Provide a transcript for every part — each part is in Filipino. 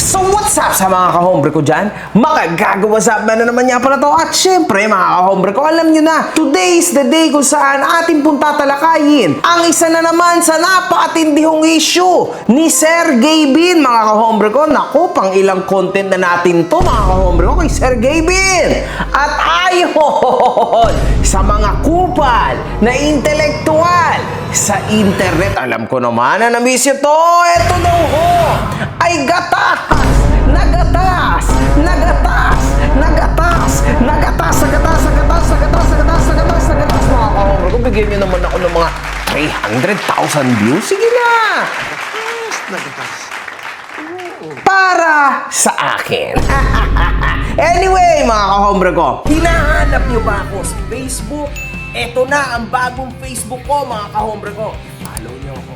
So what's up sa mga kahombre ko dyan? What's up na naman niya pala to. At syempre mga kahombre ko, alam nyo na, today is the day kung saan ating pong tatalakayin ang isa na naman sa napakatindihong issue ni Sergey Bin, mga kahombre ko. Naku, pang ilang content na natin to mga kahombre ko kay Sergey Bin. At ayon sa mga kupal na intelektual sa internet, alam ko naman na na-miss ito. Ito daw ho ay gatas mga kahombre ko. Bigyan nyo naman ako ng mga 300,000 views. Sige na! Para sa akin. Anyway, mga kahombre ko, hinahanap nyo ba ako sa Facebook? Ito na ang bagong Facebook ko, mga kahombre ko. Follow nyo ako.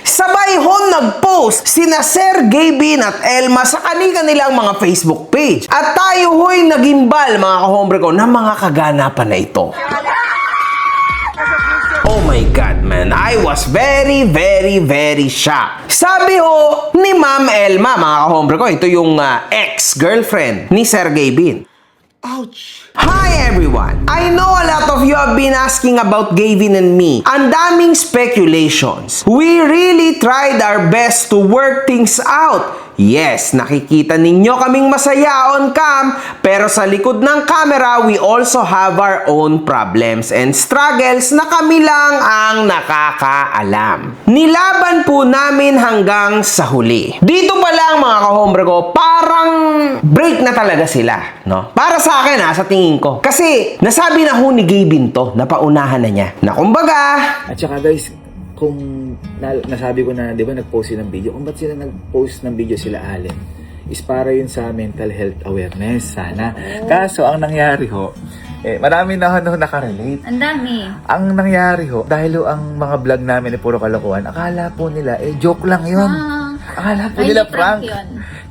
Sabay hon nag-post sina Sergey Bin at Elma sa kanilang mga Facebook page. At tayo ho'y nagimbal, mga kahombre ko, ng mga kaganapan na ito. Oh my God, man. I was very shocked. Sabi ho ni Ma'am Elma, mga kahombre ko, ito yung ex-girlfriend ni Sergey Bin. Ouch! Hi everyone! I know a lot of you have been asking about Gavin and me. Ang daming speculations. We really tried our best to work things out. Yes, nakikita ninyo kaming masaya on cam, pero sa likod ng camera, we also have our own problems and struggles na kami lang ang nakakaalam. Nilaban po namin hanggang sa huli. Dito pa lang mga kahombre ko, parang break na talaga sila, no? Para sa akin sa tingin ko. Kasi nasabi na ho ni Gavin to, napaunahan na niya. Na kumbaga, at saka guys, kung nasabi ko na, di ba, nag-post sila ng video, kung ba't sila nag-post ng video sila Allen, is para yun sa mental health awareness, sana. Kaso, ang nangyari ho, marami na nakarelate. Ang dami. Ang nangyari ho, dahil ho, ang mga vlog namin ay puro kalokohan, akala po nila, joke lang yun. Akala po nila prank.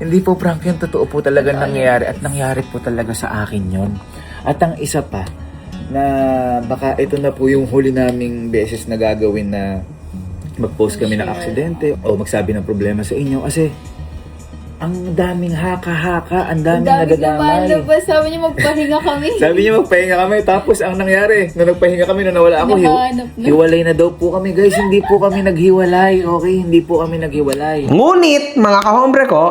Hindi po prank yun, totoo po talaga nangyayari, at nangyari po talaga sa akin yun. At ang isa pa, na baka ito na po yung huli naming beses na gagawin na mag-post kami ng aksidente o magsabi ng problema sa inyo kasi ang daming haka-haka, ang daming nadadamay. Sabi niya magpahinga kami. Sabi niya magpahinga kami, tapos ang nangyari, nung nagpahinga kami, nung nawala ako, hiwalay na daw po kami. Guys, hindi po kami naghiwalay, okay? Hindi po kami naghiwalay. ngunit, mga kahombre ko,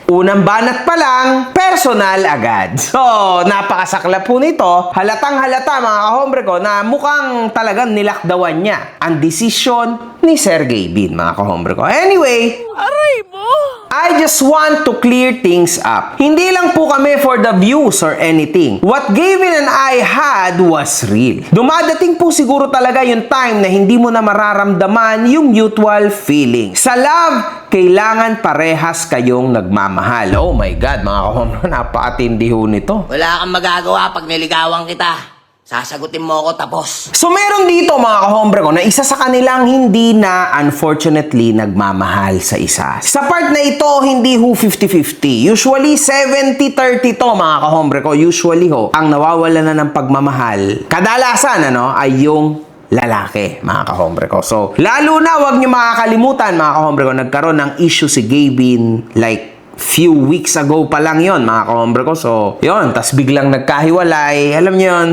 unang banat pa lang, personal agad. So, napakasakla po nito. Halatang halata, mga kahombre ko, na mukhang talagang nilakdawan niya ang desisyon ni Sergey Bin, mga kahombre ko. Anyway, aray mo! I just want to clear things up. Hindi lang po kami for the views or anything. What Gavin and I had was real. Dumadating po siguro talaga yung time na hindi mo na mararamdaman yung mutual feeling. Sa love, kailangan parehas kayong nagmamahal. Oh my God, mga kahombre, napakatindi ho nito. Wala kang magagawa pag niligawan kita. Sasagutin mo ako tapos. So meron dito mga kahombre ko na isa sa kanilang hindi na unfortunately nagmamahal sa isa. Sa part na ito, hindi ho 50-50. Usually 70-30 to mga kahombre ko. Usually ho, ang nawawala na ng pagmamahal, kadalasan ay yung lalaki, mga kahombre ko. So, lalo na wag nyo makakalimutan mga kahombre ko, nagkaroon ng issue si Gavin like few weeks ago pa lang yon mga kahombre ko. So, yon, tas biglang nagkahiwalay. Alam nyo yun,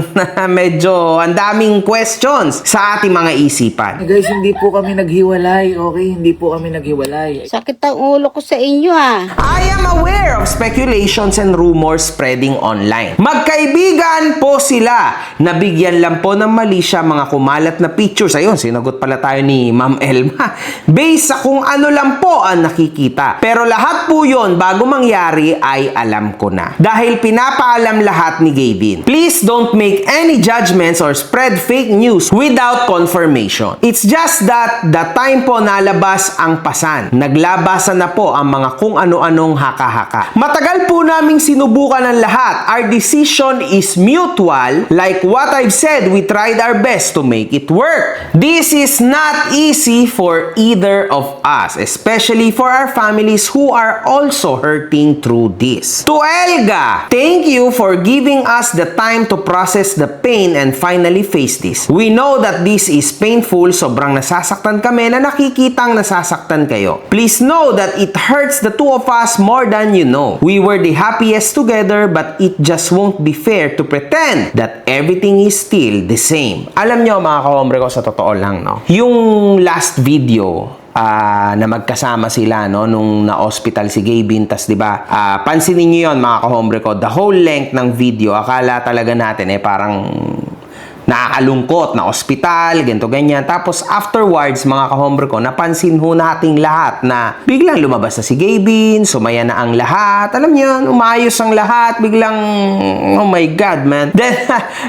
medyo ang daming questions sa ating mga isipan. Guys, hindi po kami naghiwalay, okay? Hindi po kami naghiwalay. Sakit ang ulo ko sa inyo I am aware of speculations and rumors spreading online. Magkaibigan po sila. Nabigyan lang po ng mali siya mga kumalat na pictures. Ayun, sinagot pala tayo ni Ma'am Elma. Based sa kung ano lang po ang nakikita. Pero lahat po yun bago mangyari ay alam ko na. Dahil pinapaalam lahat ni Gavin. Please don't make any judgments or spread fake news without confirmation. It's just that the time po nalabas ang pasan. Naglabasan na po ang mga kung ano-anong haka-haka. Matagal po naming sinubukan ang lahat. Our decision is mutual. Like what I've said, we tried our best to make it work. This is not easy for either of us, especially for our families who are also also hurting through this. To Elga, thank you for giving us the time to process the pain and finally face this. We know that this is painful, sobrang nasasaktan kami na nakikitang nasasaktan kayo. Please know that it hurts the two of us more than you know. We were the happiest together, but it just won't be fair to pretend that everything is still the same. Alam nyo mga kahombre ko, sa totoo lang, no? Yung last video, na magkasama sila no nung na-hospital si Gabin, tas 'di ba? Pansinin niyo 'yon mga kahombre ko, the whole length ng video, akala talaga natin parang nakakalungkot na ospital, ganito ganyan. Tapos afterwards, mga kahombre ko, napansin ho nating lahat na biglang lumabas na si Gabin, sumaya na ang lahat. Alam niyo, umayos ang lahat, biglang, oh my God, man. Then,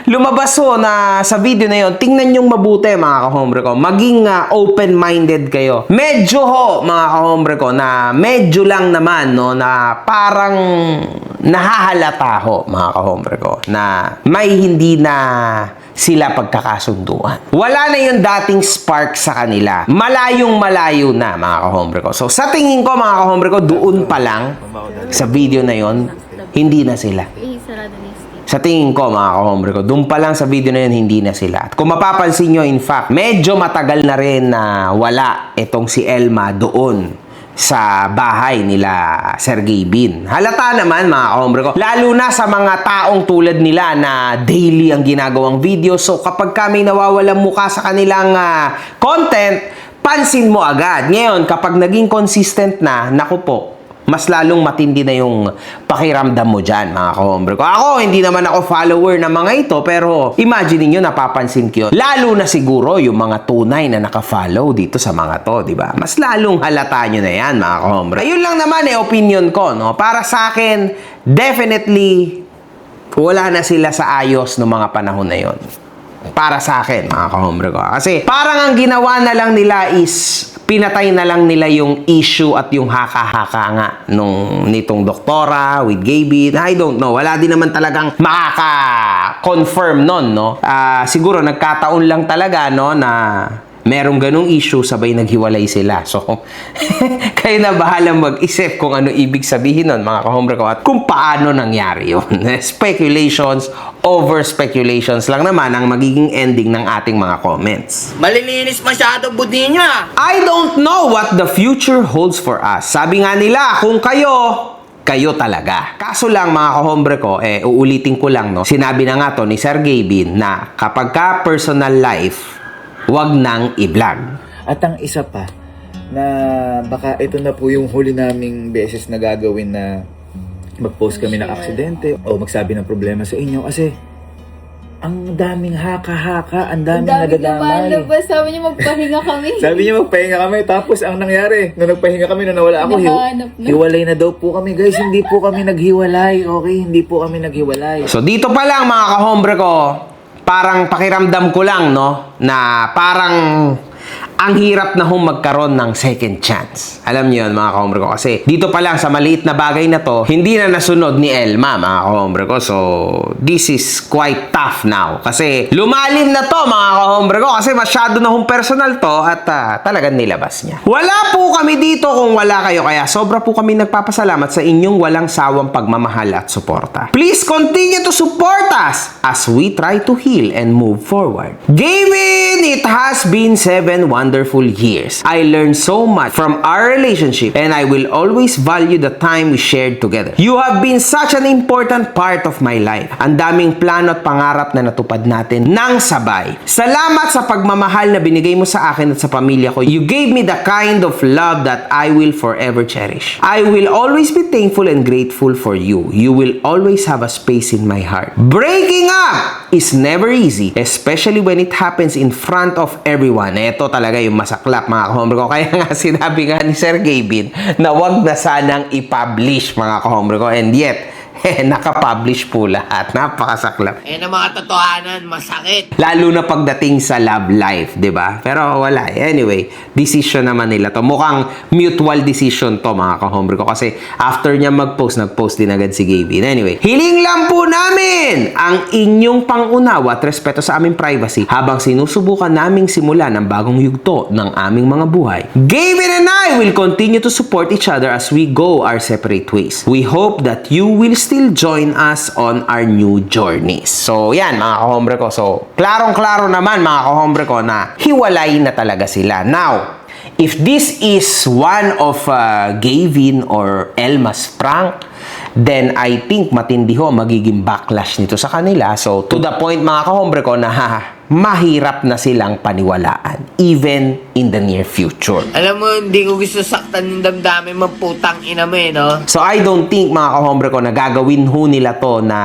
lumabas ho na sa video na yon, tingnan niyong mabuti, mga kahombre ko. Maging open-minded kayo. Medyo ho, mga kahombre ko, na medyo lang naman, no, na parang nahahalata ho, mga kahombre ko, na may hindi na sila pagkakasunduan. Wala na yung dating spark sa kanila. Malayong-malayo na, mga kahombre ko. So, sa tingin ko, mga kahombre ko, doon pa lang, sa video na yon, hindi na sila. Sa tingin ko, mga kahombre ko, doon pa lang sa video na yun, hindi na sila. At kung mapapansin nyo, in fact, medyo matagal na rin na wala itong si Elma doon sa bahay nila Sir Gabin. Halata naman, mga kahombre ko, lalo na sa mga taong tulad nila na daily ang ginagawang video. So kapag kami nawawalang muka sa kanilang content, pansin mo agad. Ngayon, kapag naging consistent na, naku po, mas lalong matindi na yung pakiramdam mo dyan, mga kahombre ko. Ako, hindi naman ako follower ng mga ito, pero imagine niyo napapansin ko yun. Lalo na siguro yung mga tunay na naka-follow dito sa mga to, di ba? Mas lalong halata nyo na yan, mga kahombre. Ayun lang naman opinion ko, no? Para sa akin, definitely, wala na sila sa ayos ng mga panahon na yon. Para sa akin, mga kahombre ko. Kasi parang ang ginawa na lang nila is pinatay na lang nila yung issue at yung haka-haka nga nitong doktora with Gabin. I don't know. Wala din naman talagang makaka-confirm nun, no? Siguro nagkataon lang talaga, no, na merong ganung issue, sabay naghiwalay sila. So, kayo na bahalang mag-isip kung ano ibig sabihin nun, mga kahombre ko, at kung paano nangyari yun. Speculations over speculations lang naman ang magiging ending ng ating mga comments. Malilinis masyado budi niya. I don't know what the future holds for us. Sabi nga nila, kung kayo talaga. Kaso lang, mga kahombre ko, uulitin ko lang, no? Sinabi na nga to ni Sir Gabin na kapag ka personal life, wag nang i-vlog. At ang isa pa, na baka ito na po yung huli naming beses na gagawin na mag-post kami ng aksidente o magsabi ng problema sa inyo kasi ang daming haka-haka, ang daming nadadamay. Lumalabas, sabi niya magpahinga kami. Sabi niya magpahinga kami, tapos ang nangyari, nung nagpahinga kami, nung nawala ako, Nahanap na. hiwalay na daw po kami. Guys, hindi po kami naghiwalay, okay? Hindi po kami naghiwalay. So, dito pa lang, mga kahombre ko, parang pakiramdam ko lang, no, na parang ang hirap na magkaroon ng second chance. Alam niyo yun, mga kahombre ko. Kasi dito pa lang sa maliit na bagay na to, hindi na nasunod ni Elma, mga kahombre ko. So, this is quite tough now. Kasi lumalim na to, mga kahombre ko. Kasi masyado na personal to at talagang nilabas niya. Wala po kami dito kung wala kayo. Kaya sobra po kami nagpapasalamat sa inyong walang sawang pagmamahal at suporta. Please continue to support us as we try to heal and move forward. Gavin, it has been 7 wonderful years. I learned so much from our relationship and I will always value the time we shared together. You have been such an important part of my life. Ang daming plano at pangarap na natupad natin nang sabay. Salamat sa pagmamahal na binigay mo sa akin at sa pamilya ko. You gave me the kind of love that I will forever cherish. I will always be thankful and grateful for you. You will always have a space in my heart. Breaking up is never easy, especially when it happens in front of everyone. Ito talaga yung masaklap, mga kahombre ko. Kaya nga sinabi nga ni Sir Gabin na wag na sanang i-publish, mga kahombre ko. And yet, nakapublish po lahat. Napakasaklap. Eh, ng mga totohanan, masakit. Lalo na pagdating sa love life, 'di ba? Pero wala. Anyway, decision naman nila to. Mukhang mutual decision to, mga kahombre ko. Kasi after niya mag-post, nag-post din agad si Gavin. Anyway, hiling lang po namin ang inyong pangunawa at respeto sa aming privacy habang sinusubukan naming simulan ang bagong yugto ng aming mga buhay. Gavin and I will continue to support each other as we go our separate ways. We hope that you will still join us on our new journeys. So, yan mga kahombre ko. So, klarong-klaro naman mga kahombre ko na hiwalay na talaga sila. Now, if this is one of Gavin or Elma's prank, then I think matindi ho magiging backlash nito sa kanila. So, to the point mga kahombre ko na mahirap na silang paniwalaan even in the near future. Alam mo, hindi ko gusto saktan yung damdamin mo, putang ina mo eh, no? So, I don't think mga kahombre ko na gagawin ho nila to na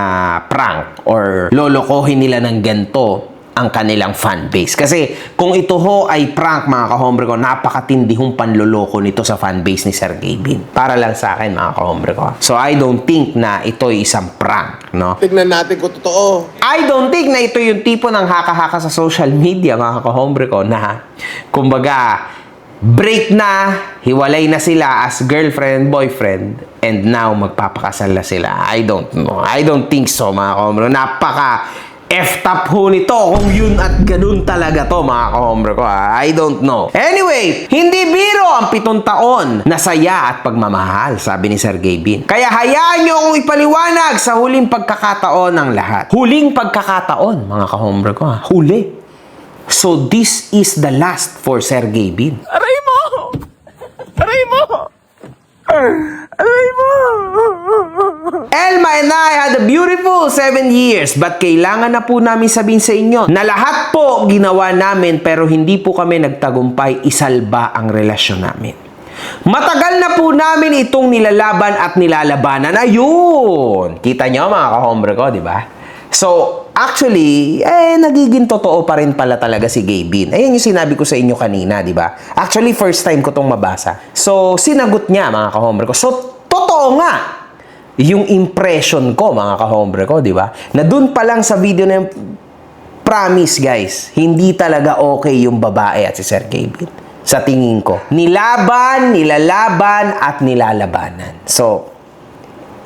prank or lolokohin nila ng ganito ang kanilang fanbase. Kasi kung ito ho ay prank mga kahombre ko, napakatindi hong panloloko nito sa fanbase ni Sir Gavin. Para lang sa akin mga kahombre ko. So I don't think na ito ay isang prank, no? Tignan natin kung totoo. I don't think na ito yung tipo ng haka-haka sa social media mga kahombre ko na kumbaga break na, hiwalay na sila as girlfriend, boyfriend, and now magpapakasal na sila. I don't know. I don't think so mga kahombre. Napaka F-top ho nito kung yun at ganun talaga to mga kahombre ko ha. I don't know. Anyway, hindi biro ang 7 taon na saya at pagmamahal, sabi ni Sir Gavin. Kaya hayaan nyo akong ipaliwanag sa huling pagkakataon ng lahat. Huling pagkakataon mga kahombre ko ha. Huli. So this is the last for Sir Gavin. Aray mo! Aray mo! Aray mo! Elma and I had a beautiful 7 years but kailangan na po namin sabihin sa inyo na lahat po ginawa namin pero hindi po kami nagtagumpay isalba ang relasyon namin. Matagal na po namin itong nilalaban at nilalabanan. Ayun! Kita nyo mga kahombre ko, di ba? So, actually, nagiging totoo pa rin pala talaga si Gavin. Ayun yung sinabi ko sa inyo kanina, di ba? Actually, first time ko tong mabasa. So, sinagot niya mga kahombre ko. So, totoo nga yung impression ko mga kahombre ko, di ba? Na dun pa lang sa video na yung promise guys, hindi talaga okay yung babae at si Sir Gavin. Sa tingin ko. Nilaban, nilalaban, at nilalabanan. So,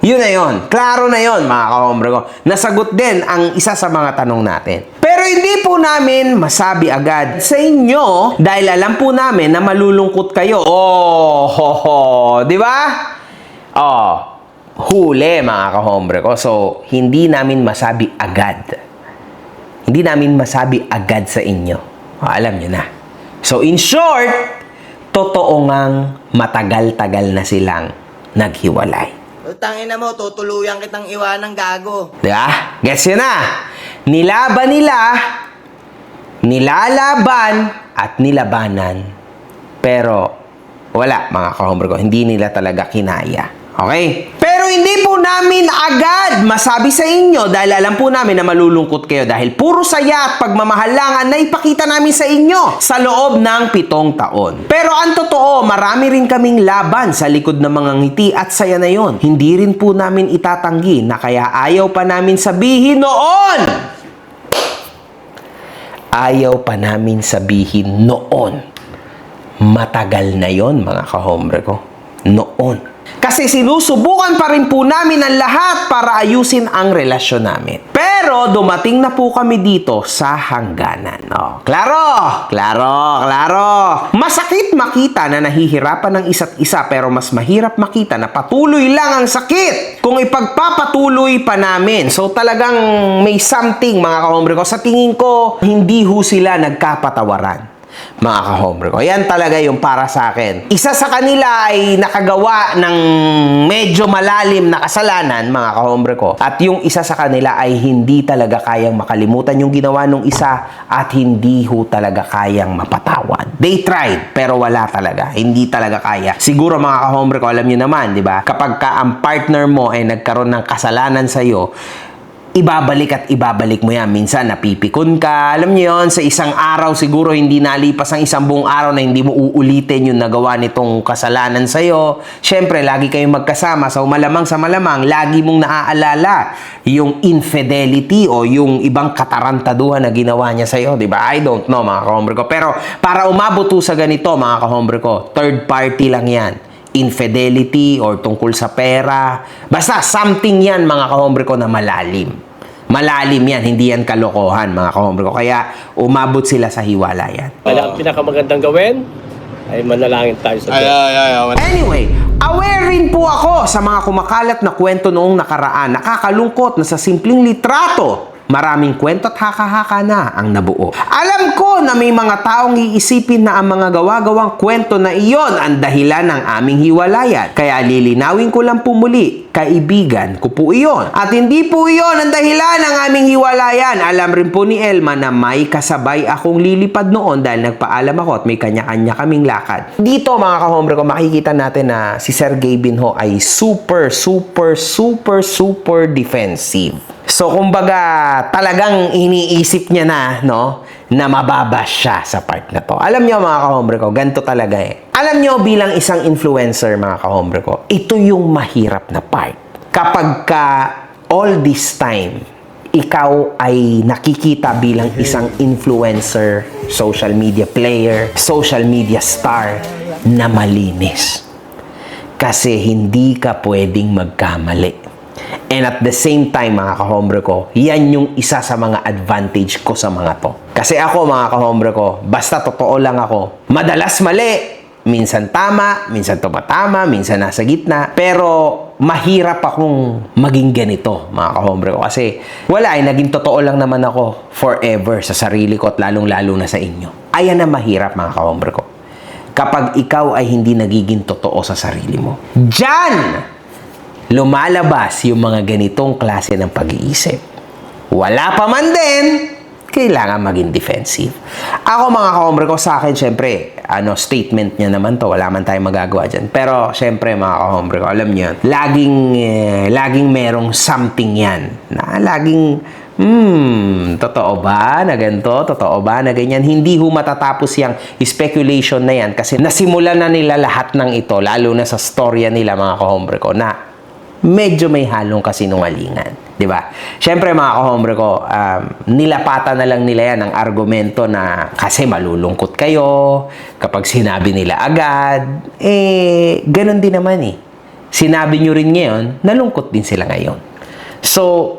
yun na yun. Klaro na yun mga kahombre ko. Nasagot din ang isa sa mga tanong natin. Pero hindi po namin masabi agad sa inyo dahil alam po namin na malulungkot kayo. Oh, ho, ho. Di ba? Oh, huli mga kahombre ko. So, hindi namin masabi agad. Hindi namin masabi agad sa inyo. Oh, alam nyo na. So, in short, totoo ngang matagal-tagal na silang naghiwalay. Tangina mo, tutuluyan kitang iwanang gago. Diba? Gets yun na. Nilaban nila, nilalaban, at nilabanan. Pero, wala mga kahombre ko. Hindi nila talaga kinaya. Okay? Pero hindi po namin agad masabi sa inyo dahil alam po namin na malulungkot kayo dahil puro saya at pagmamahal lang ang naipakita namin sa inyo sa loob ng 7 taon. Pero ang totoo, marami rin kaming laban sa likod ng mga ngiti at saya na yon. Hindi rin po namin itatanggi na kaya ayaw pa namin sabihin noon. Ayaw pa namin sabihin noon. Matagal na yon mga kahombre ko. Noon. Kasi sinusubukan pa rin po namin ang lahat para ayusin ang relasyon namin. Pero dumating na po kami dito sa hangganan. Oh, klaro! Klaro! Klaro! Masakit makita na nahihirapan ng isa't isa pero mas mahirap makita na patuloy lang ang sakit kung ipagpapatuloy pa namin. So talagang may something mga kahombre ko. Sa tingin ko, hindi ho sila nagkapatawaran. Mga kahombre ko. Yan talaga yung para sa akin. Isa sa kanila ay nakagawa ng medyo malalim na kasalanan, mga kahombre ko. At yung isa sa kanila ay hindi talaga kayang makalimutan yung ginawa nung isa at hindi ho talaga kayang mapatawad. They tried, pero wala talaga. Hindi talaga kaya. Siguro mga kahombre ko, alam nyo naman, di ba? Kapag ka ang partner mo ay nagkaroon ng kasalanan sa'yo, ibabalik at ibabalik mo yan. Minsan napipikon ka. Alam niyo yon, sa isang araw siguro hindi nalipas ang isang buong araw na hindi mo uulitin yung nagawa nitong kasalanan sa'yo. Siyempre, lagi kayong magkasama. So, malamang sa malamang, lagi mong naaalala yung infidelity o yung ibang katarantaduhan na ginawa niya sa'yo. Diba? I don't know, mga kahombre ko. Pero, para umabot sa ganito, mga kahombre ko, third party lang yan. Infidelity or tungkol sa pera. Basta something yan, mga kahombre ko, na malalim. Malalim yan, hindi yan kalokohan, mga kahombre ko. Kaya umabot sila sa hiwalayan. Ang pinakamagandang gawin ay manalangin tayo sa Diyos. Anyway, aware rin po ako sa mga kumakalat na kwento noong nakaraan. Nakakalungkot na sa simpleng litrato, maraming kwento at haka-haka na ang nabuo. Alam ko na may mga taong iisipin na ang mga gawa-gawang kwento na iyon ang dahilan ng aming hiwalayan. Kaya lilinawin ko lang po muli, kaibigan ko po iyon. At hindi po iyon ang dahilan ng aming hiwalayan. Alam rin po ni Elma na may kasabay akong lilipad noon dahil nagpaalam ako at may kanya-kanya kaming lakad. Dito, mga kahombre ko, makikita natin na si Sir Gavin ho ay super defensive. So, kumbaga, talagang iniisip niya na, no, na mababa siya sa part na to. Alam niyo, mga kahombre ko, ganito talaga eh. Alam niyo, bilang isang influencer, mga kahombre ko, ito yung mahirap na part. Kapag ka all this time, ikaw ay nakikita bilang isang influencer, social media player, social media star na malinis. Kasi hindi ka pwedeng magkamali. And at the same time, mga kahombre ko, yan yung isa sa mga advantage ko sa mga to. Kasi ako, mga kahombre ko, basta totoo lang ako. Madalas mali, minsan tama, minsan tumatama, minsan nasa gitna. Pero mahirap akong maging ganito, mga kahombre ko. Kasi wala, naging totoo lang naman ako forever sa sarili ko at lalong-lalo na sa inyo. Ayan na mahirap, mga kahombre ko. Kapag ikaw ay hindi nagiging totoo sa sarili mo. Diyan! Lumalabas yung mga ganitong klase ng pag-iisip. Wala pa man din, kailangan maging defensive. Ako, mga kahombre ko, sa akin, syempre, statement niya naman to, wala man tayong magagawa dyan. Pero, syempre, mga kahombre ko, alam niyo, laging merong something yan. Na laging, totoo ba na ganito? Totoo ba na ganyan? Hindi ho matatapos yung speculation na yan kasi nasimulan na nila lahat ng ito, lalo na sa storya nila, mga kahombre ko, na medyo may halong kasinungalingan. Diba? Siyempre, mga kahombre ko, nilapatan na lang nila yan ang argumento na kasi malulungkot kayo kapag sinabi nila agad. Ganun din naman eh. Sinabi nyo rin ngayon, nalungkot din sila ngayon. So,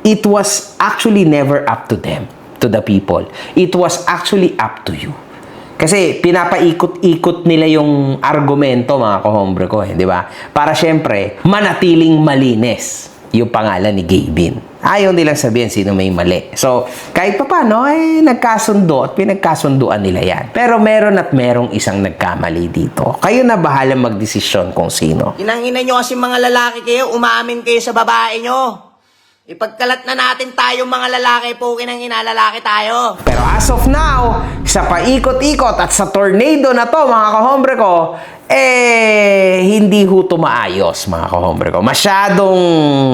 it was actually never up to them, to the people. It was actually up to you. Kasi pinapaikot-ikot nila yung argumento, mga kahombre ko, di ba? Para syempre, manatiling malinis yung pangalan ni Gavin. Ayaw nilang sabihin sino may mali. So, kahit pa paano, nagkasundo at pinagkasunduan nila yan. Pero meron at merong isang nagkamali dito. Kayo na bahala magdesisyon kung sino. Inangina nyo kasi mga lalaki kayo, umaamin kayo sa babae nyo. Ipagkalat na natin tayo mga lalaki, pukin ang lalaki tayo. Pero as of now, sa paikot-ikot at sa tornado na to, mga kahombre ko, hindi ho maayos, mga kahombre ko. Masyadong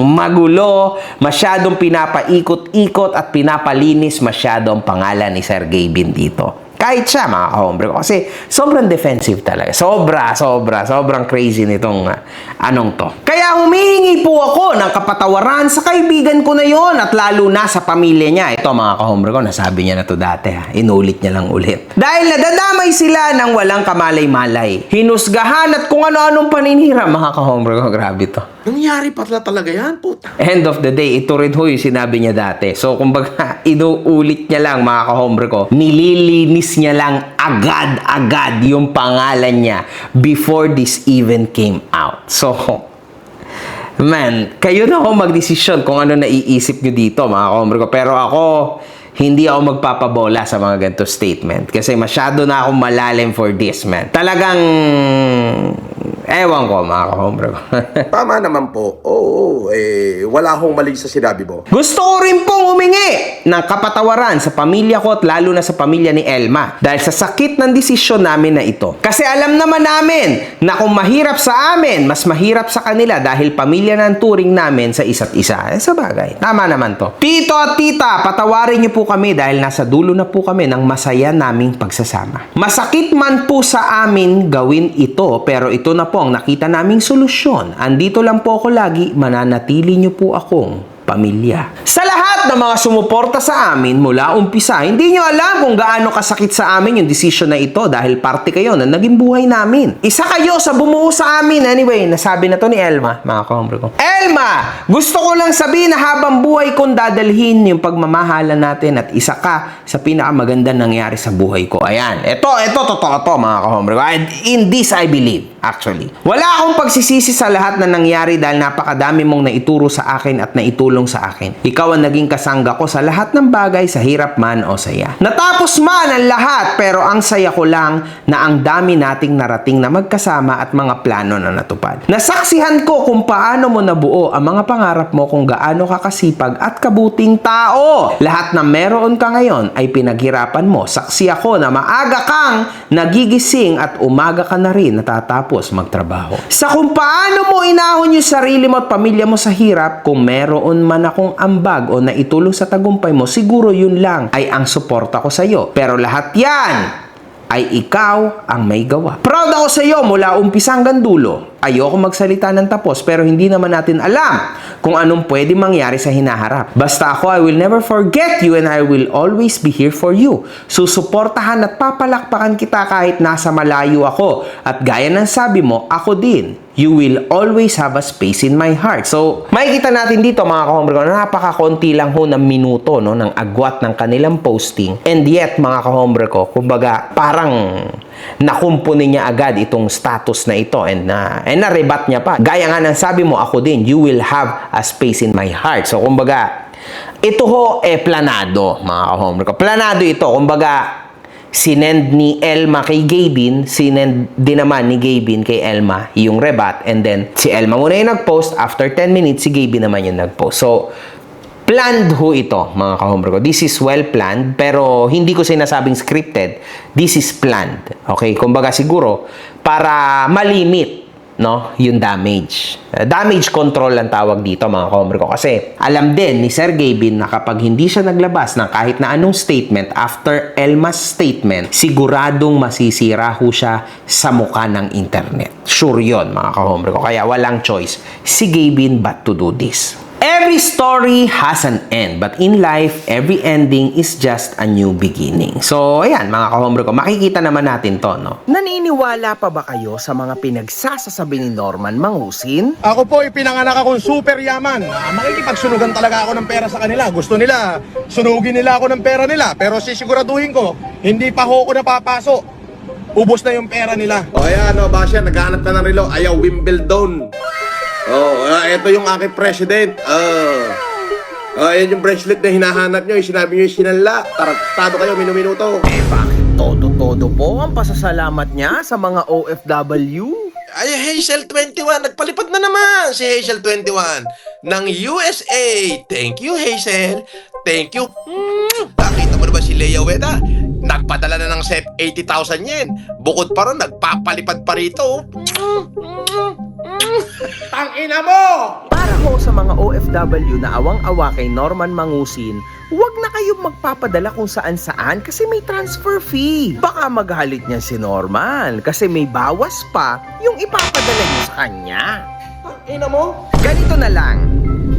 magulo, masyadong pinapaikot-ikot at pinapalinis masyadong pangalan ni Sir Gavin dito. Kahit siya, mga kahombre ko. Kasi sobrang defensive talaga. Sobrang crazy nitong anong to. Kaya humihingi po ako ng kapatawaran sa kaibigan ko na yon at lalo na sa pamilya niya. Ito, mga kahombre ko, nasabi niya na to dati. Inulit niya lang ulit. Dahil nadadamay sila ng walang kamalay-malay. Hinusgahan at kung ano-anong paninira, mga kahombre ko. Grabe to. Nangyari pala talaga yan, puta. End of the day, ito rin ho yung sinabi niya dati. So, kumbaga, inuulit niya lang, mga kahombre ko. Nililinis niya lang agad-agad yung pangalan niya before this even came out. So, man, kayo na ho magdesisyon kung ano naiisip niyo dito, mga kahombre ko. Pero ako, hindi ako magpapabola sa mga ganito statement. Kasi masyado na akong malalim for this, man. Talagang Ewan ko, mga kahombre ko. Tama naman po. Oo, wala akong mali sa sinabi mo. Gusto ko rin pong humingi ng kapatawaran sa pamilya ko at lalo na sa pamilya ni Elma dahil sa sakit ng desisyon namin na ito. Kasi alam naman namin na kung mahirap sa amin, mas mahirap sa kanila dahil pamilya na ang turing namin sa isa't isa. Sa bagay, tama naman to. Tito at tita, patawarin niyo po kami dahil nasa dulo na po kami ng masaya naming pagsasama. Masakit man po sa amin gawin ito, pero ito na po ang nakita naming solusyon. Andito lang po ako lagi, mananatili niyo po akong pamilya. Sa lahat ng mga sumuporta sa amin mula umpisa, hindi nyo alam kung gaano kasakit sa amin yung desisyon na ito dahil parte kayo na naging buhay namin. Isa kayo sa bumuo sa amin. Anyway, nasabi na to ni Elma, mga kahombre ko. Elma! Gusto ko lang sabihin na habang buhay kong dadalhin yung pagmamahalan natin at isa ka sa pinakamaganda nangyari sa buhay ko. Ayan. Ito, totoo to, mga kahombre ko. And in this, I believe, actually. Wala akong pagsisisi sa lahat na nangyari dahil napakadami mong naituro sa akin at naitulong sa akin. Ikaw ang naging kasangga ko sa lahat ng bagay, sa hirap man o saya. Natapos man ang lahat, pero ang saya ko lang na ang dami nating narating na magkasama at mga plano na natupad. Nasaksihan ko kung paano mo nabuo ang mga pangarap mo, kung gaano ka kasipag at kabuting tao. Lahat na meron ka ngayon ay pinaghirapan mo. Saksi ako na maaga kang nagigising at umaga ka na rin natatapos magtrabaho. Sa kung paano mo inahon yung sarili mo at pamilya mo sa hirap, kung meron man akong ambag o naitulong sa tagumpay mo, siguro yun lang ay ang suporta ko sa iyo. Pero lahat yan ay ikaw ang may gawa. Proud ako sa iyo mula umpisa hanggang dulo. Ayoko magsalita ng tapos pero hindi naman natin alam kung anong pwede mangyari sa hinaharap. Basta ako, I will never forget you and I will always be here for you. Susuportahan at papalakpakan kita kahit nasa malayo ako. At gaya ng sabi mo, ako din. You will always have a space in my heart. So, makikita natin dito mga kahombre ko, napakakonti lang ho ng minuto no, ng agwat ng kanilang posting. And yet, mga kahombre ko, kumbaga, parang nakumpuni niya agad itong status na ito and na-rebat niya pa. Gaya nga ng sabi mo, ako din, you will have a space in my heart. So, kumbaga, ito ho, planado, mga kahombre ko. Planado ito, kumbaga, sinend ni Elma kay Gabin, sinend din naman ni Gabin kay Elma yung rebat, and then si Elma muna yung nag-post, after 10 minutes, si Gabin naman yung nag-post. So, planned ho ito, mga kahombre ko. This is well planned, pero hindi ko sinasabing scripted. This is planned. Okay? Kumbaga siguro, para malimit no, yung damage. Damage control ang tawag dito, mga kahombre ko. Kasi alam din ni Sir Gabin na kapag hindi siya naglabas ng kahit na anong statement after Elma's statement, siguradong masisira ho siya sa muka ng internet. Sure yun, mga kahombre ko. Kaya walang choice si Gabin but to do this. Every story has an end, but in life, every ending is just a new beginning. So, ayan, mga kahombre ko, makikita naman natin to, no? Naniniwala pa ba kayo sa mga pinagsasasabi ni Norman Mangusin? Ako po, ipinanganak akong super yaman. Makikipagsunugan talaga ako ng pera sa kanila. Gusto nila, sunugin nila ako ng pera nila. Pero sisiguraduhin ko, hindi pa ho ako napapasok. Ubos na yung pera nila. O ayan, Basya, naghahanap ka ng relo. Ayaw, Wimbledon. Ito yung aking president. Ayan yung bracelet na hinahanap nyo. Sinabi nyo yung sinala. Taraktado kayo, minuminuto. Bakit todo-todo po ang pasasalamat niya sa mga OFW? Ay, Hazel 21. Nagpalipad na naman si Hazel 21 ng USA. Thank you, Hazel. Thank you. Nakita mo na ba si Leia Weda? Nagpadala na ng 80,000 yen. Bukod pa ron, nagpapalipad pa rito. Tangina mo! Para ho sa mga OFW na awang-awa kay Norman Mangusin, huwag na kayong magpapadala kung saan-saan kasi may transfer fee. Baka maghalit niya si Norman kasi may bawas pa yung ipapadala niyo sa kanya. Tangina mo? Ganito na lang.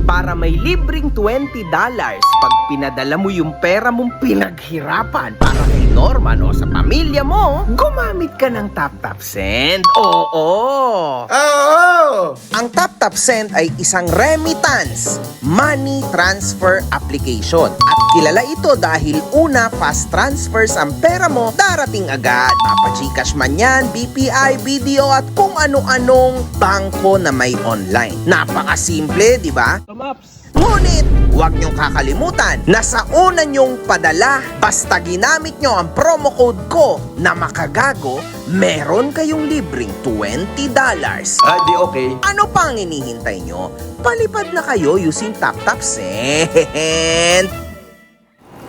Para may libreng $20 pag pinadala mo yung pera mong pinaghirapan para kay Norman o sa pamilya mo, gumamit ka ng TapTap Send. Oo! Ang TapTap Send ay isang remittance money transfer application. At kilala ito dahil una, fast transfers ang pera mo darating agad. Mapa-Gcash man yan, BPI, BDO at kung ano-anong bangko na may online. Napakasimple, di ba? Ngunit, huwag niyong kakalimutan na sa una niyong padala, basta ginamit niyo ang promo code ko na makagago, meron kayong libreng $20. Di okay. Ano pang hinihintay nyo? Palipad na kayo using TapTap Send.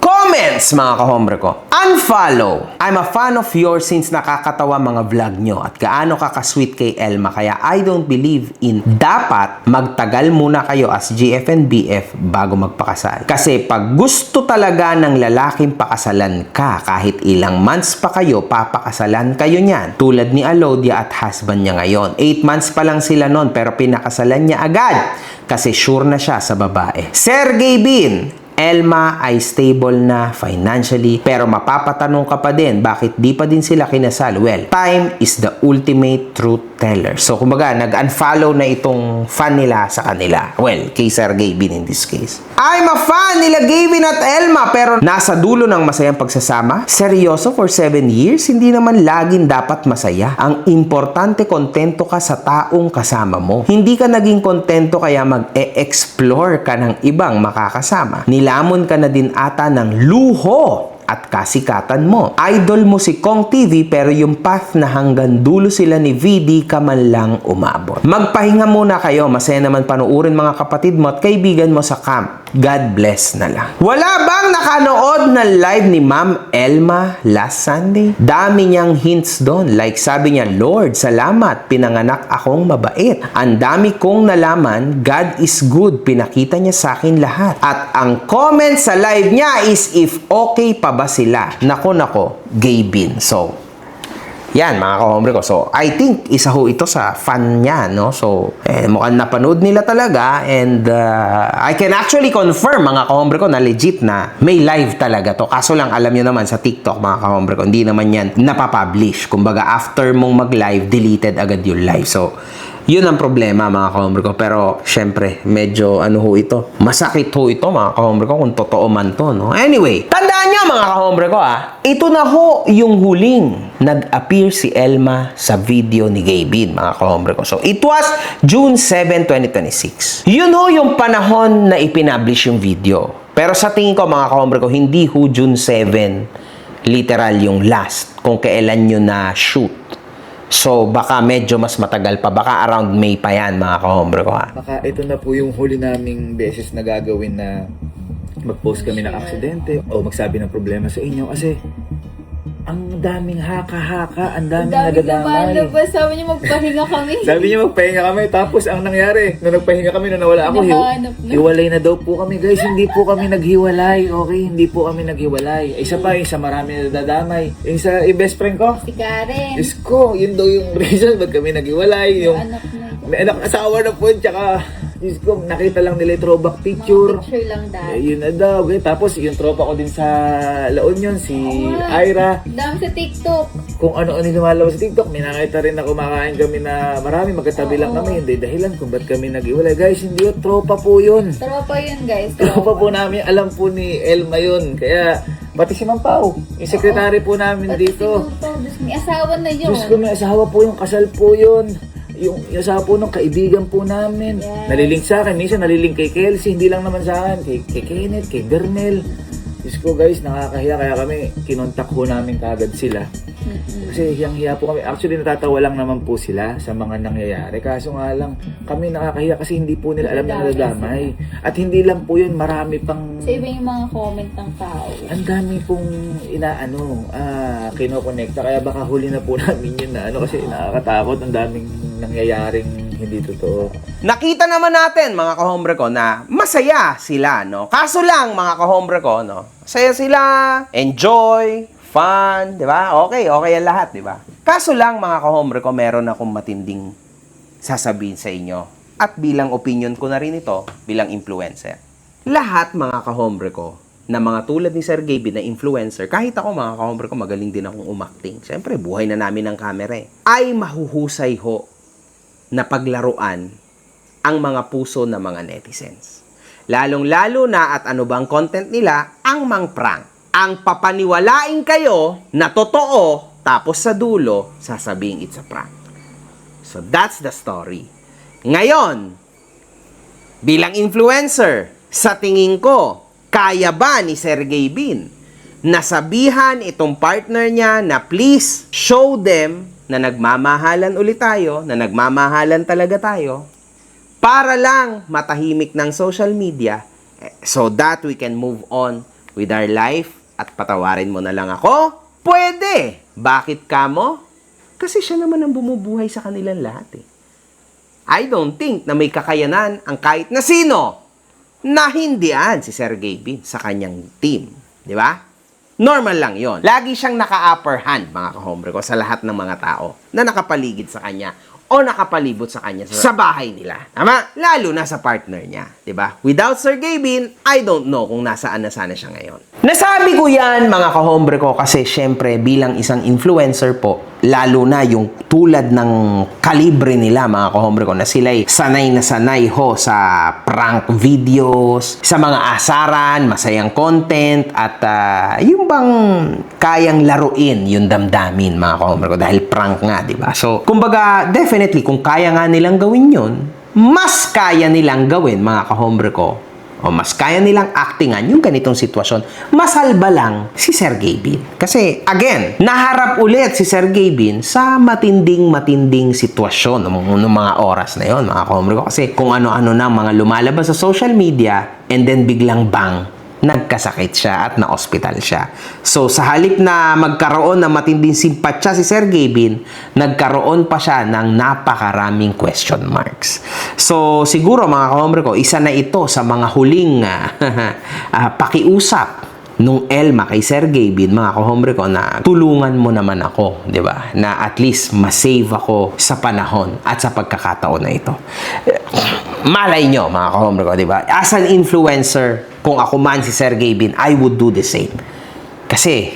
Comments, mga kahombre ko. Unfollow. I'm a fan of yours since nakakatawa mga vlog nyo at gaano kakasweet kay Elma kaya I don't believe in dapat magtagal muna kayo as GF and BF bago magpakasal. Kasi pag gusto talaga ng lalaking pakasalan ka kahit ilang months pa kayo, papakasalan kayo niyan. Tulad ni Alodia at husband niya ngayon. 8 months pa lang sila noon pero pinakasalan niya agad kasi sure na siya sa babae. Sergey Bin, Elma ay stable na financially pero mapapatanong ka pa din bakit di pa din sila kinasal. Well, time is the ultimate truth teller. So kumbaga nag-unfollow na itong fan nila sa kanila. Well, kay Sir Gavin in this case. I'm a fan nila Gavin at Elma pero nasa dulo ng masayang pagsasama. Seryoso for 7 years? Hindi naman laging dapat masaya. Ang importante kontento ka sa taong kasama mo. Hindi ka naging kontento kaya mag-e-explore ka ng ibang makakasama. Nilamon ka na din ata ng luho at kasikatan mo. Idol mo si Kong TV pero yung path na hanggang dulo sila ni VD ka man lang umabot. Magpahinga muna kayo. Masaya naman panuurin mga kapatid mo at kaibigan mo sa camp. God bless na lang. Wala bang nakanood na live ni Ma'am Elma last Sunday? Dami niyang hints doon. Like sabi niya, Lord, salamat. Pinanganak akong mabait. Ang dami kong nalaman, God is good. Pinakita niya sa akin lahat. At ang comment sa live niya is if okay pa ba sila? Nako, Gavin. So, yan mga kahombre ko. So, I think isa ho ito sa fan niya, no? So, mukhang napanood nila talaga and I can actually confirm mga kahombre ko na legit na may live talaga to. Kaso lang alam nyo naman sa TikTok mga kahombre ko, hindi naman yan napapublish. Kumbaga, after mong mag-live, deleted agad yung live. So, yun ang problema mga kahombre ko. Pero, syempre, medyo ano ho ito. Masakit ho ito mga kahombre ko kung totoo man to, no? Anyway, tandaan nyo mga kahombre ko ito na ho yung huling nag-appear si Elma sa video ni Gavin mga kahombre ko. So, it was June 7, 2026. Yun ho yung panahon na ipinablish yung video. Pero sa tingin ko mga kahombre ko, hindi ho June 7 literal yung last kung kailan nyo na shoot. So, baka medyo mas matagal pa. Baka around May pa yan, mga kahombre ko Baka ito na po yung huli naming beses na gagawin na mag-post kami ng aksidente o magsabi ng problema sa inyo kasi ang daming haka-haka, ang daming nadadamay. lumalabas. Sabi niya magpahinga kami. Sabi niya magpahinga kami, tapos ang nangyari, nung nagpahinga kami, nung nawala ako, Nahanap na. hiwalay na daw po kami. Guys, hindi po kami naghiwalay, okay? Hindi po kami naghiwalay. Isa pa, isa marami nadadamay. Isa, yung best friend ko, Si Karen. Diyos ko, yun daw yung reason ba't kami naghiwalay. Yung, Anak na. may anak asawa na po yun, tsaka, Diyos ko, nakita lang nila yung throwback picture. Picture lang dahil. Yun na daw. Okay? Tapos, yung tropa ko din sa La Union, si Ira. Dami sa TikTok. Kung ano-ano yung lumalabas sa TikTok, may nakita rin na kumakain kami na marami, magkatabi lang kami. Hindi dahilan kung ba't kami nag-iwalay. Guys, hindi yun, tropa po yun. Tropa yun guys. Tropa po namin, alam po ni Elma yun. Kaya, pati si Ma'am Pao, yung sekretary po namin dito. May asawa na yun. Diyos ko, may asawa po yung kasal po yun. Yung asawa po ng kaibigan po namin. Yes. Nalilink sa akin, minsan nalilink kay Kelsey, hindi lang naman sa akin, kay Kenneth, kay Bernel. Diyos ko guys, nakakahiya, kaya kami, kinontak po namin kagad sila. Kasi hiyang-hiya po kami. Actually, natatawa lang naman po sila sa mga nangyayari. Kaso nga lang, kami nakakahiya kasi hindi po nila alam na nadadamay. At hindi lang po yun, marami pang... Sa iba yung mga comment ng tao. Ang dami pong kinokonekta. Kaya baka huli na po namin yun na kasi nakakatakot. Ang daming nangyayaring hindi totoo. Nakita naman natin, mga kahombre ko, na masaya sila, no? Kaso lang, mga kahombre ko, no? Masaya sila, enjoy, fun, di ba? Okay ang lahat, di ba? Kaso lang, mga kahombre ko, meron akong matinding sasabihin sa inyo. At bilang opinion ko na rin ito, bilang influencer. Lahat, mga kahombre ko, na mga tulad ni Sir Gavin na influencer, kahit ako, mga kahombre ko, magaling din akong umakting. Siyempre, buhay na namin ng camera ay mahuhusay ho na paglaruan ang mga puso ng mga netizens. Lalong-lalo na at ano bang content nila, ang mang-prank. Ang papaniwalain kayo na totoo, tapos sa dulo, sasabing it's a prank. So that's the story. Ngayon, bilang influencer, Sa tingin ko, kaya ba ni Sergey Bin nasabihan itong partner niya na please show them na nagmamahalan ulit tayo, na nagmamahalan talaga tayo, para lang matahimik ng social media so that we can move on with our life at patawarin mo na lang ako? Pwede! Bakit ka mo? Kasi siya naman ang bumubuhay sa kanilang lahat eh. I don't think na may kakayanan ang kahit na sino na hindian si Sergey Bin sa kanyang team. Di ba? Normal lang yon. Lagi siyang naka-upper hand, mga kahombre ko, sa lahat ng mga tao na nakapaligid sa kanya o nakapalibot sa kanya sa bahay nila. Tama? Lalo na sa partner niya. Diba? Without Sergey Bin, I don't know kung nasaan na sana siya ngayon. Nasabi ko yan, mga kahombre ko, kasi syempre bilang isang influencer po, lalo na yung tulad ng kalibre nila, mga kahombre ko, na sila'y sanay na sanay ho sa prank videos, sa mga asaran, masayang content, at yung bang kayang laruin yung damdamin, mga kahombre ko, dahil prank nga, diba? So, kumbaga, definitely, kung kaya nga nilang gawin yun, mas kaya nilang gawin, mga kahombre ko, o mas kaya nilang actingan yung ganitong sitwasyon, masalba lang si Sergey Bin. Kasi, again, naharap ulit si Sergey Bin sa matinding sitwasyon ng mga oras na yon, mga kahombre ko. Kasi kung ano-ano na mga lumalabas sa social media, and then biglang bang, nagkasakit siya at na-hospital siya. So, sa halip na magkaroon ng matinding simpatya si Sergey Bin, nagkaroon pa siya ng napakaraming question marks. So, siguro mga kahombre ko, isa na ito sa mga huling pakiusap nung Elma kay Sergey Bin, mga kahombre ko, na tulungan mo naman ako, di ba? Na at least masave ako sa panahon at sa pagkakataon na ito. Malay nyo, mga kahombre ko, di ba? As an influencer, kung ako man si Sergey Bin, I would do the same. Kasi,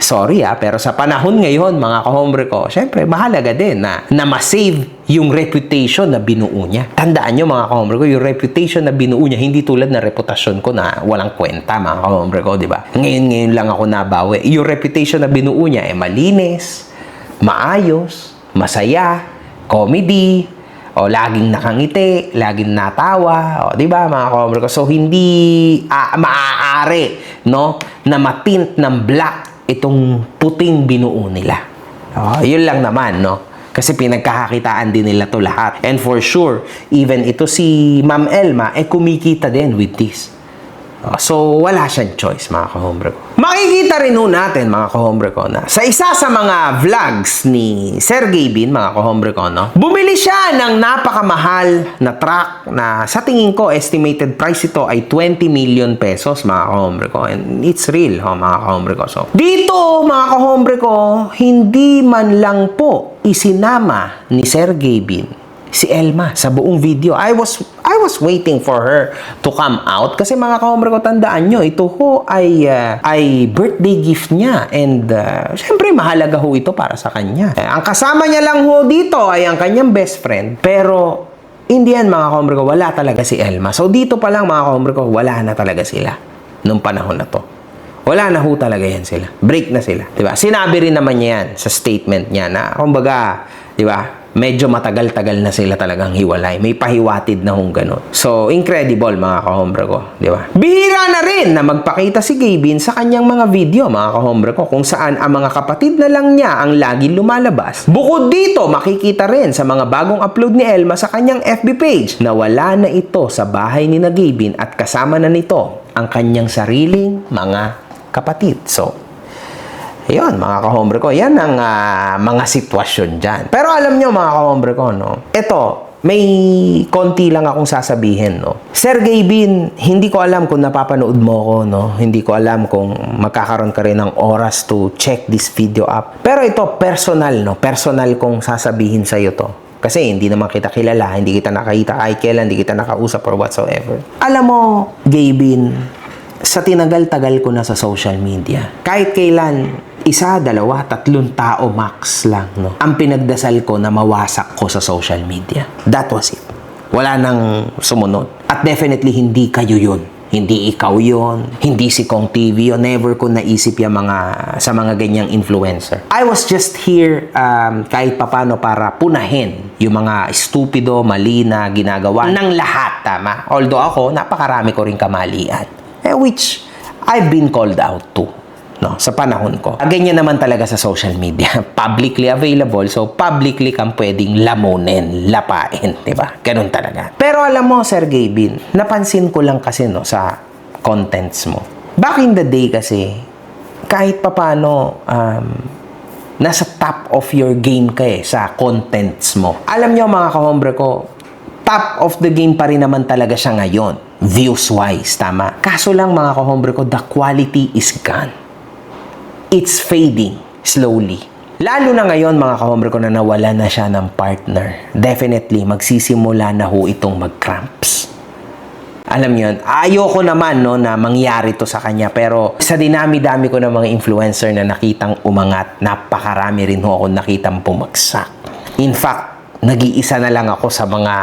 sorry pero sa panahon ngayon, mga kahombre ko, syempre, mahalaga din na masave yung reputation na binuo niya. Tandaan nyo, mga kahombre ko, yung reputation na binuo niya, hindi tulad na reputasyon ko na walang kwenta, mga kahombre ko, di ba? Ngayon lang ako nabawi. Yung reputation na binuo niya, malinis, maayos, masaya, comedy, o laging nakangiti, laging natawa, o di ba, mga kahombre ko? So hindi maaari, no, na matint ng black itong puting binuo nila. Yun lang naman, no? Kasi pinagkakakitaan din nila to lahat. And for sure, even ito si Ma'am Elma, kumikita din with this. So, wala siyang choice, mga kahombre ko. Makikita rin ho natin, mga kahombre ko, na sa isa sa mga vlogs ni Sergey Bin, mga kahombre ko, no, bumili siya ng napakamahal na truck na sa tingin ko, estimated price ito ay 20 million pesos, mga kahombre ko. And it's real, mga kahombre ko. So, dito, mga kahombre ko, hindi man lang po isinama ni Sergey Bin si Elma sa buong video. I was waiting for her to come out kasi, mga kahombre ko, tandaan nyo, ito ho ay birthday gift niya, and syempre mahalaga ho ito para sa kanya. Ang kasama niya lang ho dito ay ang kanyang best friend, pero in the end, mga kahombre ko, wala talaga si Elma. So dito pa lang, mga kahombre ko, wala na talaga sila nung panahon na to. Wala na ho talaga yan sila. Break na sila. Diba? Sinabi rin naman niya yan sa statement niya na, kumbaga, diba, medyo matagal-tagal na sila talagang hiwalay. May pahiwatid na hong ganun. So, incredible, mga kahombre ko. Di ba? Bihira na rin na magpakita si Gay Bin sa kanyang mga video, mga kahombre ko, kung saan ang mga kapatid na lang niya ang laging lumalabas. Bukod dito, makikita rin sa mga bagong upload ni Elma sa kanyang FB page na wala na ito sa bahay ni na Gay Bin at kasama na nito ang kanyang sariling mga kapatid. So, ayun, mga kahombre ko, yan ang mga sitwasyon dyan. Pero alam nyo, mga kahombre ko, no, ito, may konti lang akong sasabihin, no. Sergey Bin, hindi ko alam kung napapanood mo ko, no. Hindi ko alam kung magkakaroon ka rin ng oras to check this video up. Pero ito, personal, no. Personal kong sasabihin sa'yo to. Kasi hindi naman kita kilala, hindi kita nakakita kahit kailan, hindi kita nakausap or whatsoever. Alam mo, Gay Bin, sa tinagal-tagal ko na sa social media, kahit kailan, 1, 2, 3 tao max lang, no, ang pinagdasal ko na mawasak ko sa social media. That was it. Wala nang sumunod. At definitely hindi kayo yun. Hindi ikaw yon, hindi si Kong TV yun. Never ko naisip yung sa mga ganyang influencer. I was just here kahit papano para punahin yung mga stupido, mali na ginagawa ng lahat, tama? Although ako, napakarami ko rin kamalian. Which I've been called out to. No, sa panahon ko. Ganyan naman talaga sa social media. Publicly available, so publicly kang pwedeng lamunin, lapain, di ba? Ganun talaga. Pero alam mo, Sir Gavin, napansin ko lang kasi no, sa contents mo. Back in the day kasi, kahit papano, nasa top of your game ka sa contents mo. Alam nyo mga kahombre ko, top of the game pa rin naman talaga siya ngayon. Views-wise, tama. Kaso lang mga kahombre ko, the quality is gone. It's fading slowly. Lalo na ngayon mga kahombre ko na nawala na siya ng partner. Definitely, magsisimula na ho itong mag-cramps. Alam niyo, ayoko naman no, na mangyari to sa kanya. Pero sa dinami-dami ko ng mga influencer na nakitang umangat, napakarami rin ho ako nakitang bumagsak. In fact, nag-iisa na lang ako sa mga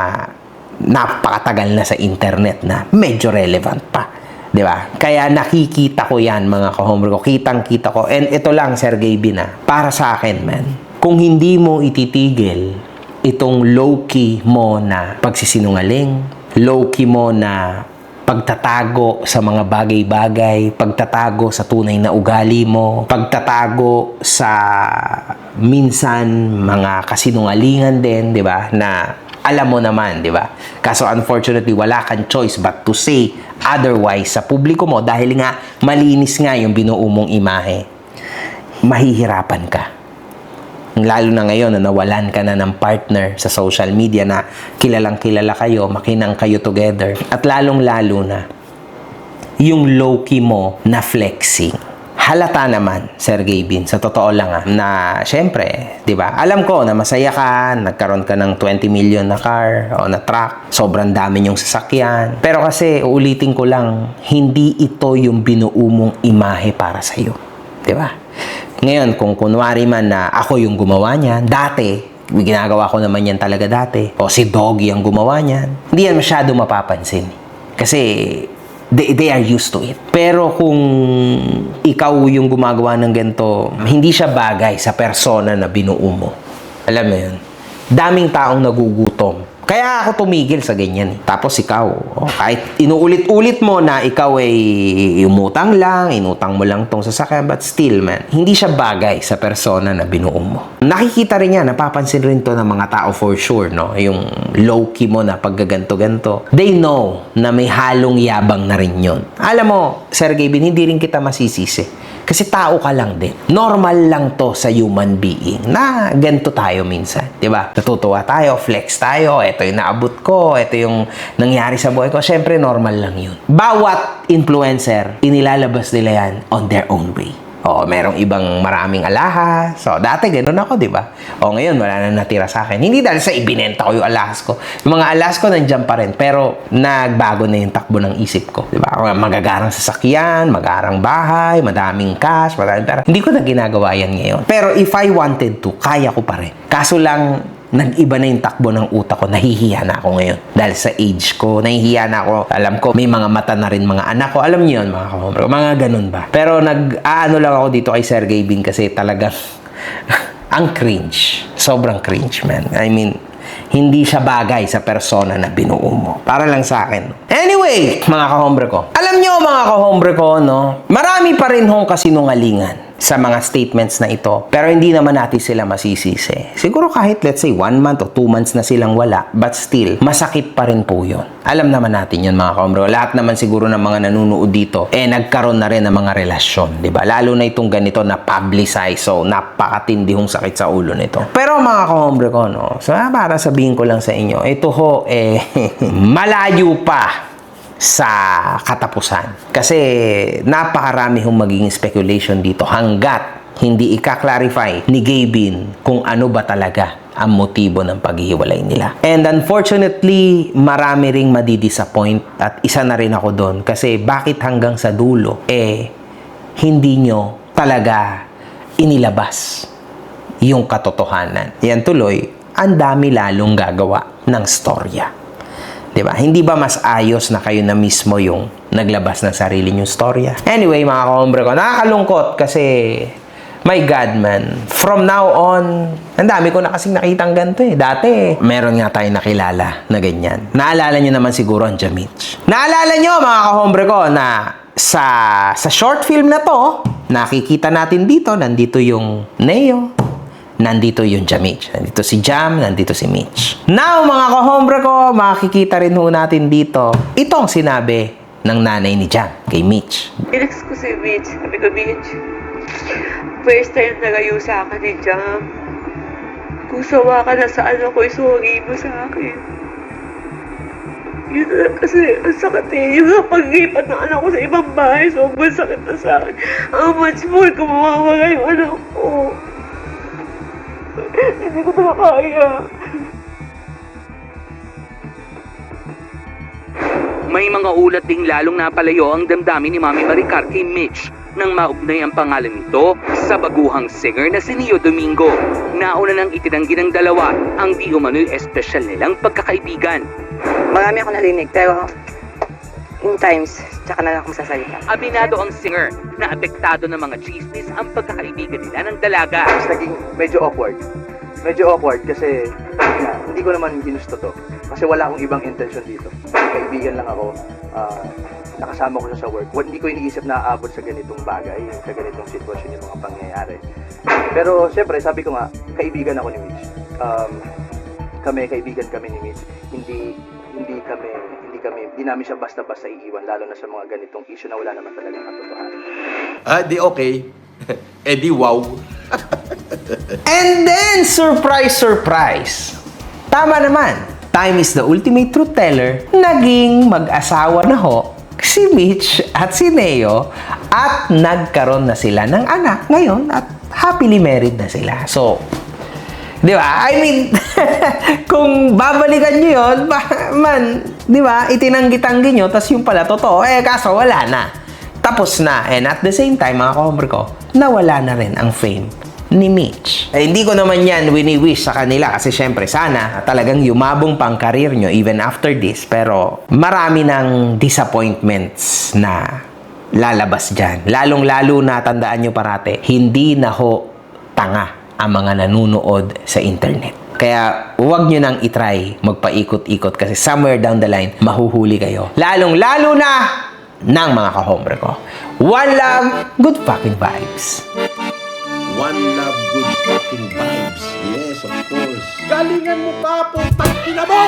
napakatagal na sa internet na medyo relevant pa. Di ba? Kaya nakikita ko yan mga kahombre ko. Kitang-kita ko. And ito lang, Sir Gavin, para sa akin, man. Kung hindi mo ititigil itong low-key mo na pagsisinungaling, low-key mo na pagtatago sa mga bagay-bagay, pagtatago sa tunay na ugali mo, pagtatago sa minsan mga kasinungalingan din, di ba? Na alam mo naman, di ba? Kaso unfortunately, wala kang choice but to say otherwise sa publiko mo dahil nga malinis nga yung binuo mong imahe. Mahihirapan ka. Lalo na ngayon na nawalan ka na ng partner sa social media na kilalang kilala kayo, makinang kayo together. At lalong-lalo na yung low-key mo na flexing. Halata naman, Sir Gavin, sa totoo lang na syempre, di ba? Alam ko na masaya ka, nagkaroon ka ng 20 million na car o na truck, sobrang dami yung sasakyan. Pero kasi, uulitin ko lang, hindi ito yung binuo mong imahe para sa'yo. Di ba? Ngayon, kung kunwari man na ako yung gumawa niyan, dati, ginagawa ko naman yan talaga dati, o si Doggy ang gumawa niyan, hindi yan masyado mapapansin. Kasi, they are used to it. Pero kung ikaw yung gumagawa ng ganito, hindi siya bagay sa persona na binuo mo. Alam mo yun? Daming taong nagugutom. Kaya ako tumigil sa ganyan. Tapos ikaw, kahit inuulit-ulit mo na ikaw ay umutang lang, inutang mo lang tong sasakyan, but still, man, hindi siya bagay sa persona na binuo mo. Nakikita rin yan, napapansin rin to ng mga tao for sure, no? Yung low-key mo na paggaganto-ganto. They know na may halong yabang na rin yun. Alam mo, Sir Gavin, hindi rin kita masisisi. Kasi tao ka lang din. Normal lang to sa human being na ganito tayo minsan. Diba? Natutuwa tayo, flex tayo, ito yung naabot ko, ito yung nangyari sa buhay ko. Siyempre, normal lang yun. Bawat influencer, inilalabas nila yan on their own way. O, merong ibang maraming alahas. So, dati ganun ako, di ba? O, ngayon, wala na natira sa akin. Hindi dahil sa ibinenta ko yung alahas ko. Yung mga alahas ko nandiyan pa rin. Pero, nagbago na yung takbo ng isip ko. Di ba? Magagarang sasakyan, magarang bahay, madaming cash, madaming pera. Hindi ko na ginagawa yan ngayon. Pero, if I wanted to, kaya ko pa rin. Kaso lang, nag-iba na yung takbo ng utak ko. Nahihiya na ako ngayon. Dahil sa age ko, nahihiya na ako. Alam ko, may mga mata na rin mga anak ko. Alam niyo yun, mga kahombre. Mga ganun ba? Pero nag-aano lang ako dito kay Sir Gavin kasi talagang ang cringe. Sobrang cringe, man. I mean, hindi siya bagay sa persona na binuo mo. Para lang sa akin. Anyway, mga kahombre ko. Alam niyo, mga kahombre ko, no? Marami pa rin hong kasinungalingan sa mga statements na ito. Pero hindi naman natin sila masisisi. Siguro kahit let's say 1 month o 2 months na silang wala, but still, masakit pa rin po yun. Alam naman natin yun mga kaombre. Lahat naman siguro ng mga nanunood dito, nagkaroon na rin ng mga relasyon. Diba? Lalo na itong ganito na publicize. So, napakatindi hong sakit sa ulo nito. Pero mga kaombre ko, no? So, para sabihin ko lang sa inyo, ito ho, malayo pa sa katapusan. Kasi napakarami hong magiging speculation dito hanggat hindi ika-clarify ni Gavin kung ano ba talaga ang motibo ng paghihiwalay nila. And unfortunately, marami ring madidisappoint at isa na rin ako doon kasi bakit hanggang sa dulo hindi nyo talaga inilabas yung katotohanan. Yan tuloy, ang dami lalong gagawa ng storya. Diba? Hindi ba mas ayos na kayo na mismo yung naglabas ng sarili niyong storya. Anyway, mga kahombre ko, nakakalungkot kasi my God, man. From now on, ang dami ko na kasing nakitang ganito eh. Dati, meron nga tayong nakilala na ganyan. Naalala nyo naman siguro ang Jamich. Naalala nyo, mga kahombre ko, na sa short film na to, nakikita natin dito, nandito yung Neo, nandito yung Jamich. Nandito si Jam, nandito si Mitch. Now, mga kahombre ko, makikita rin ho natin dito, itong sinabi ng nanay ni Jam kay Mitch. Inex ko si Mitch. Sabi ko, Mitch, first time nagayo sa akin ni Jam. Kung sawa ka na sa ano ko, sorry mo sa akin. Yun na kasi, ang sakit eh. Yung pag-ipat ng anak ko sa ibang bahay, sobrang sakit na sa akin. How much more kung mawawala yung anak ko. Hindi ko na kaya. May mga ulat ding lalong napalayo ang damdamin ni Mami Maricar kay Mitch nang maugnay ang pangalan nito sa baguhang singer na si Neo Domingo. Nauna nang itinanggi ng dalawa ang di umano'y espesyal nilang pagkakaibigan. Marami ako narinig, pero in times, tsaka na lang ako sasalita. Abinado ang singer na apektado ng mga chismis ang pagkakaibigan nila ng dalaga. Naging medyo awkward. Medyo awkward kasi hindi ko naman ginusto to. Kasi wala akong ibang intention dito. Kaibigan lang ako. Nakasama ko siya sa work. Hindi ko iniisip na aabot sa ganitong bagay, sa ganitong sitwasyon yung mga pangyayari. Pero siyempre, sabi ko nga, kaibigan ako ni Mitch. Kaibigan kami ni Mitch. Hindi namin siya basta-basta iiwan, lalo na sa mga ganitong issue na wala naman talagang katotohanan. Di okay. Di wow. And then, surprise, surprise. Tama naman. Time is the ultimate truth teller. Naging mag-asawa na ho si Mitch at si Neo at nagkaroon na sila ng anak ngayon at happily married na sila. So, di ba? I mean, kung babalikan nyo yun, di ba? Itinanggi-tanggi nyo, tas yung pala totoo. Kaso wala na. Tapos na. And at the same time, mga kahombre ko, nawala na rin ang fame ni Mitch. Hindi ko naman yan wini-wish sa kanila kasi syempre sana talagang yumabong pang career nyo even after this, pero marami ng disappointments na lalabas dyan. Lalong-lalo na tandaan nyo parate, hindi na ho tanga ang mga nanunood sa internet. Kaya huwag nyo nang itry magpaikot-ikot kasi somewhere down the line, mahuhuli kayo. Lalong-lalo na ng mga kahombre ko. One love, good fucking vibes. One love, good fucking vibes. Yes, of course. Galingan mo ka, putang ina mo!